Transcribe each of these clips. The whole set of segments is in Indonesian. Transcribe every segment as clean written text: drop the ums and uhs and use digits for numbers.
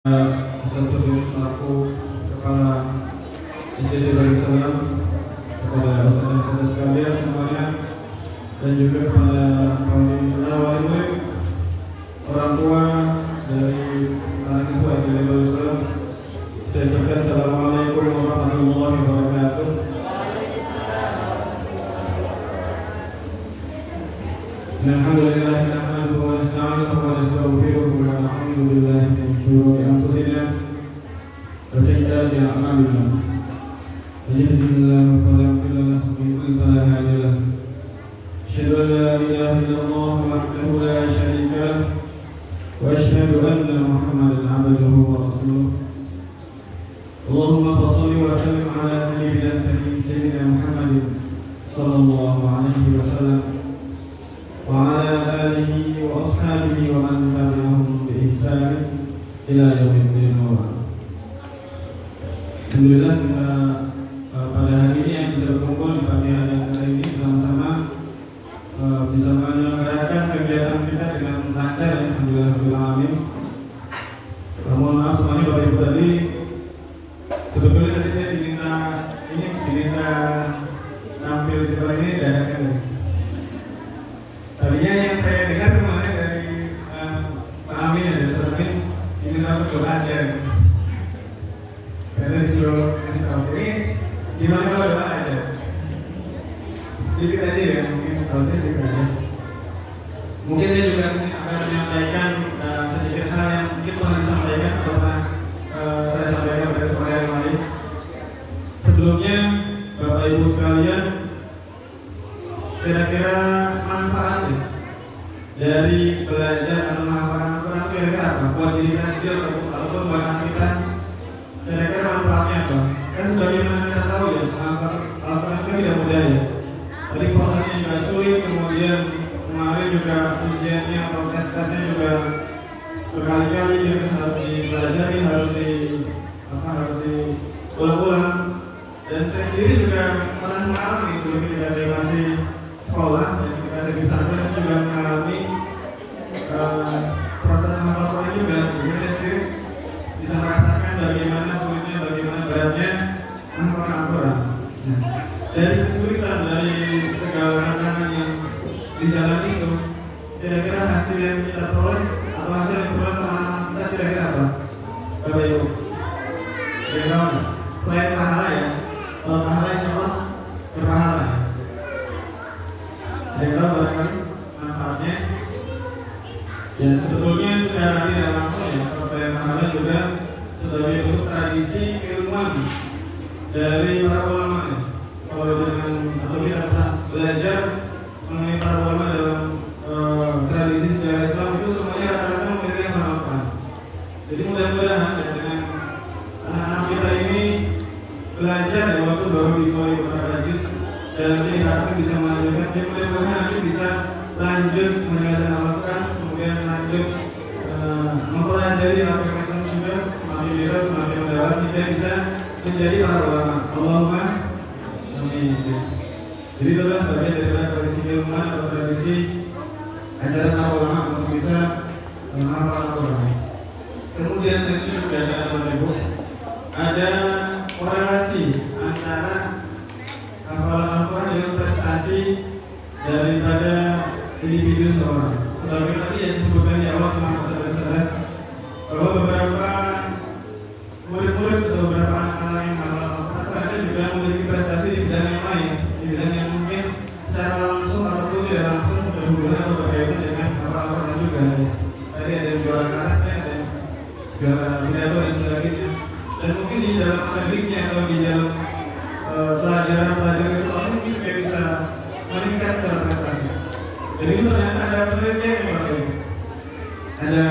Satu selaku kepala SDT Darussalam, kepada ustaz dan sekalian semuanya, dan juga kepada wali murid, orang tua dari anak siswa SDT Darussalam, saya ucapkan Assalamualaikum warahmatullahi wabarakatuh. Alhamdulillah, nahmaduhu wa nasta'inuhu wa nastaghfiruhu wa na'udzu billahi min shururi anfusina wa sayyi'ati a'malina. Man yahdihillahu fala mudilla lahu wa man yudlil fala hadiya lahu. Asyhadu an la ilaha illallah wahdahu la syarika lahu wa asyhadu anna Muhammadan 'abduhu wa rasuluh. Allahumma shalli wa sallim ala nabiyyina sayyidina Muhammadin sallallahu alaihi wasallam wa ala alihi wa ashabihi wa man tabi'ahum bi ihsan ila yaumiddin. Alhamdulillah, kita pada hari ini yang bisa berkumpul di pagi hari yang kali ini sama-sama bisa menyelenggarakan kegiatan kita dengan lancar, ya. Alhamdulillah. Mohon maaf semuanya Bapak Ibu, tadi sebetulnya tadi saya diminta tampil di tempat ini dadakan. Tadinya yang saya dengar kemarin dari Pak Amin ya, dari Ustaz Amin, ini tahu doa aja. Karena disuruh kasih tahu ini gimana kalau doa aja. Sedikit aja ya, mungkin kalau saya sedikit aja. Mungkin saya juga akan menyampaikan sedikit hal yang mungkin pernah disampaikan atau pernah saya sampaikan pada sore yang lain. Sebelumnya, Bapak Ibu sekalian, kira-kira manfaatnya dari belajar atau manfaat Al-Quran kira-kira apa? Buat diri kita sendiri ataupun buat anak kita, kira-kira manfaatnya apa? Kan sebagaimana kita tahu ya, Al-Quran itu tidak mudah ya. Jadi prosesnya juga sulit, kemudian kemarin juga ujiannya atau tes-tesnya juga berkali-kali yang harus dipelajari, harus diulang-ulang. Dan saya sendiri juga pernah mengalami dulu ketika saya masih sekolah, dan ketika saya di pesantren juga mengalami proses menghafalnya juga. Jadi saya sendiri bisa merasakan bagaimana sulitnya, bagaimana beratnya menghafalkan Al-Quran. Dari kesulitan, dari segala tantangan yang dijalani itu, kira-kira hasil yang kita peroleh atau hasil yang diperoleh sama kita kira-kira apa? Bapak Ibu, kira-kira selain pahala ya, kalau pahala insya Allah berpahala. Yang tahu barangkali manfaatnya. Ya sebetulnya secara tidak langsung ya, kalau saya pahala juga sebagai bentuk tradisi keilmuan dari para ulama ya. Kalau dengan atau kita pernah belajar mengenai para ulama dalam tradisi sejarah Islam itu semuanya rata-rata memiliki manfaat. Jadi mudah-mudahan ya, dengan anak-anak kita ini belajar ya, waktu baru dimulai beberapa juz dan nanti kita bisa melanjutkan, dan mudah-mudahan nanti bisa lanjut menyelesaikan Al-Quran, kemudian lanjut mempelajari Al-Quran juga, semakin dekat, semakin mendalam, kita bisa menjadi para ulama. Allahumma amin. Jadi itulah bagian daripada tradisi keilmuan atau tradisi ajaran para ulama untuk bisa menghafal Al-Quran. Kemudian selanjutnya juga ada korelasi antara hafalan Al-Quran dengan prestasi daripada individu seorang. Sebagai tadi yang disebutkan di awal sama saudara-saudara, bahwa beberapa murid-murid atau beberapa anak-anak yang menghafal Al-Quran ada juga memiliki prestasi di bidang yang lain, di bidang yang mungkin secara langsung ataupun tidak langsung berhubungan atau berkaitan dengan hafal Al-Quran juga. Tadi ada yang juara karate, ada yang juara pidato dan sebagainya. Dan mungkin di dalam akademiknya atau di dalam pelajaran Islam mungkin juga bisa meningkat secara prestasi. Jadi ternyata ada penelitian yang berlaku. Ada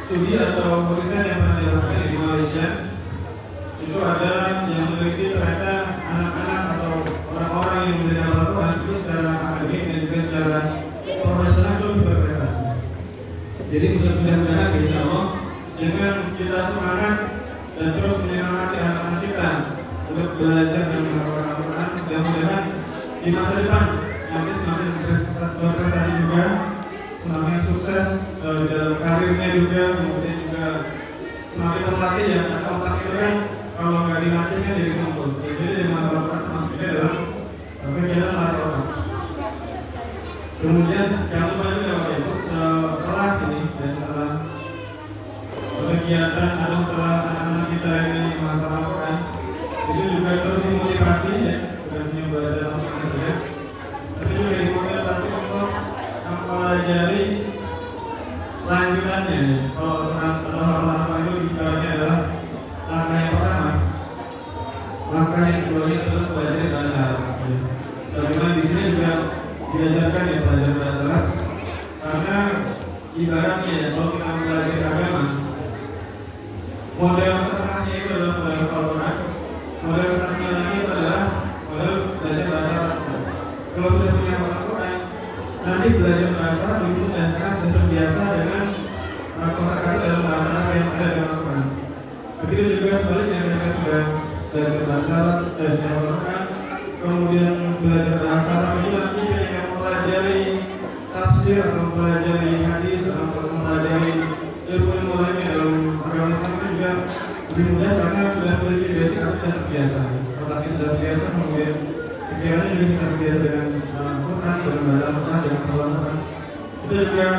studi atau riset yang pernah dilakukan di Malaysia. Itu ada yang meneliti ternyata anak-anak atau orang-orang yang belajar Al-Quran itu secara akademik dan juga secara profesional itu lebih berprestasi. Jadi bisa mudah-mudahan insya Allah dengan kita semangat dan terus menyemangati anak-anak kita untuk belajar dan menghafal Al-Quran, mudah-mudahan di masa depan nanti semakin berprestasi juga, semakin sukses dalam karirnya juga, kemudian juga kita latih ya, kata otak itu kan kalau nggak dilatih kan jadi kumpul. Jadi dengan otak maksudnya adalah kegiatan latih otak. Kemudian jangan lupa juga Bapak Ibu, setelah ini dan setelah kegiatan atau setelah anak-anak kita ini melakukan itu juga terus dimotivasi ya, bukan hanya belajar langsung saja, tapi juga dimotivasi untuk mempelajari lanjutannya. Kalau hal-hal itu dibawaannya adalah langkah yang pertama, langkah yang kedua itu belajar bahasa Arab. Bagaimana di sini juga diajarkan ya belajar bahasa Arab, karena ibaratnya ya kalau kita belajar agama, model setengahnya itu adalah model Al-Quran, model setengahnya lagi itu adalah model belajar bahasa Arab. Kalau sudah punya Al-Quran, nanti belajar bahasa Arab itu dan sudah terbiasa dengan kosakata dalam bahasa Arab yang ada dalam Al-Quran. Begitu juga sebaliknya ketika sudah belajar bahasa Arab dan Al-Quran, kemudian belajar bahasa Arab ini nanti ketika mempelajari tafsir atau mempelajari hadis atau mempelajari ilmu lainnya dalam agama Islam itu juga lebih mudah karena sudah memiliki basic atau sudah terbiasa. Otaknya sudah terbiasa, kemudian pikirannya juga sudah terbiasa dengan Al-Quran, dengan bahasa Al-Quran, dengan Al-Quran. Itu juga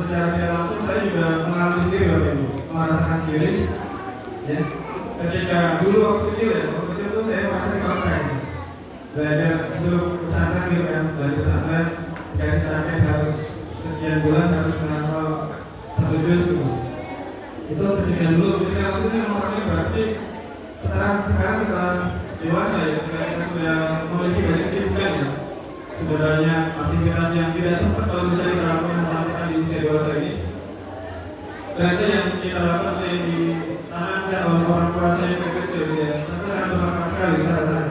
secara tidak langsung saya juga mengalami sendiri Bapak Ibu, merasakan sendiri. Ya, ketika dulu waktu kecil itu saya merasa dipaksa belajar seluruh pesantren gitu kan, belajar pesantren dikasih target harus sekian bulan harus menghafal 1 juz gitu. Itu ketika dulu ketika maksudnya merasanya berarti sekarang setelah dewasa ya, ketika kita sudah memiliki banyak kesibukan ya, sudah banyak aktivitas yang tidak sempat kalau bisa dilakukan di usia dewasa ini. Ternyata yang kita lakukan yang ditanamkan oleh orang tua saya yang kecil ya, itu sangat bermanfaat sekali saya rasakan.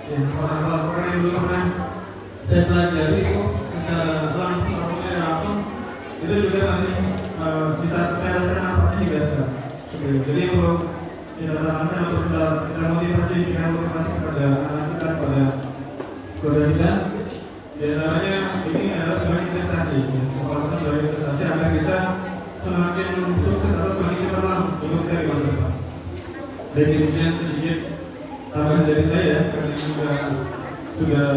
Ya, orang-orang yang dulu pernah saya pelajari itu secara langsung atau tidak langsung itu juga masih bisa saya rasakan manfaatnya juga sekarang. Jadi untuk kita tanamkan untuk kita motivasi kepada anak kita, kepada kita, di antaranya ini adalah sebagai investasi. Kalau kita sebagai investasi agar bisa semakin sukses atau semakin cemerlang untuk kita di masa depan. Dan kemudian sedikit tambahan dari saya, karena ini sudah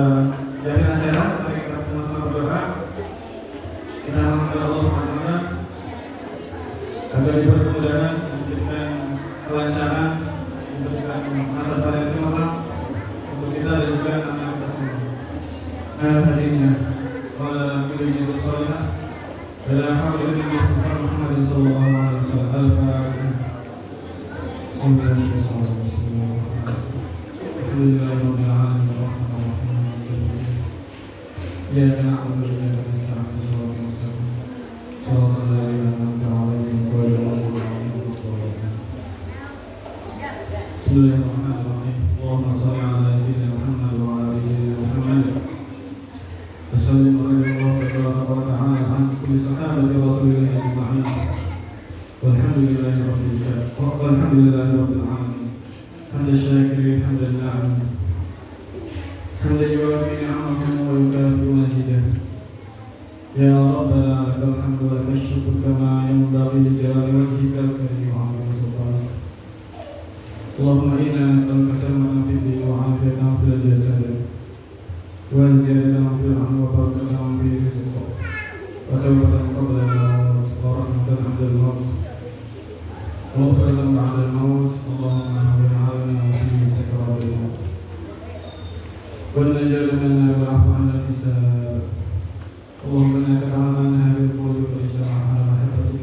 jadi acara, mari kita sama-sama berdoa. Kita meminta Allah SWT agar diberi kemudahan, diberikan kelancaran, diberikan masa depan yang cemerlang untuk kita dan juga anak-anak kita semua. Hadirinnya, wala kulli salih. ولا حول إلا بالله محمد صلى الله عليه وسلم. الفاتحة. بسم الله الرحمن الرحيم. الحمد لله رب العالمين الرحمن الرحيم. إياك نعبد وإياك نستعين صراط المستقيم صراط الذين أنعمت عليهم غير المغضوب عليهم ولا الضالين. بسم الله الرحمن الرحيم. اللهم صل على سيدنا محمد وعلى آل سيدنا محمد وسلم عليه تبارك وتعالى عن كل صحابة رسول الله أجمعين. والحمد لله رب العالمين. حمد الشاكرين حمد الناعمين، حمدا يوافي نعمه ويكافئ مزيده. يا ربنا لك الحمد ولك الشكر كما ينبغي لجلال وجهك الكريم وعظيم سلطانك. اللهم إنا نسألك سلامة في الدين وعافية في الجسد وزيادة في العمر وبركة في الرزق وتوبة قبل الموت ورحمة عند الموت ومغفرة بعد الموت. اللهم هون علينا في سكرات الموت والنجاة منا والعفو عن الحساب. اللهم انك تعلمنا هذه القلوب واجتمع على محبتك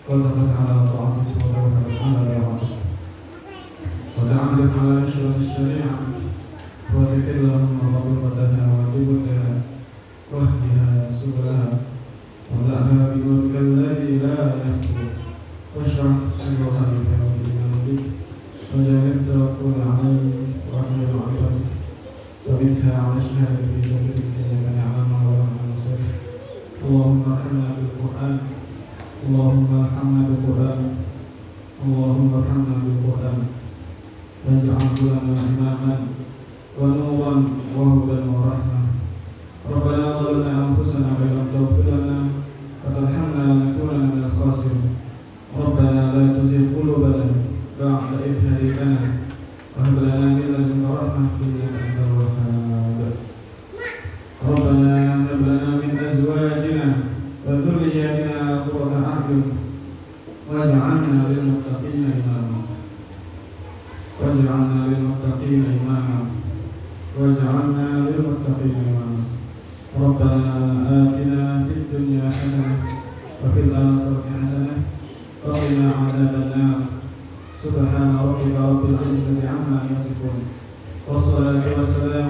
والتقت على طاعتك وتوكلت على طاعتك وتعمدت على نشرة شريعتك وذكر اللهم ضابطتها وجبتها واهدها سبلها واملأها بنورك الذي لا يخطو واشرح صدرها بإيمان بك وجانب توكل عليك وأحمد معرفتك وبثها على الشهادة في سبيلك إنك نعلم ولا نصر. اللهم ارحمنا بالقرآن، اللهم ارحمنا بالقرآن، اللهم ارحمنا بالقرآن واجعله لنا إماما ونورا وهدى ورحمة. ربنا ظلمنا أنفسنا وإن لم تغفر لنا وترحمنا لنكونن من الخاسرين. ربنا لا تزغ قلوبنا ذريتنا قرة أعين واجعلنا للمتقين إماما واجعلنا للمتقين إماما واجعلنا للمتقين إماما. ربنا آتنا في الدنيا حسنة وفي الآخرة حسنة وقنا عذاب النار. سبحان ربك رب العزة عما يصفون والصلاة والسلام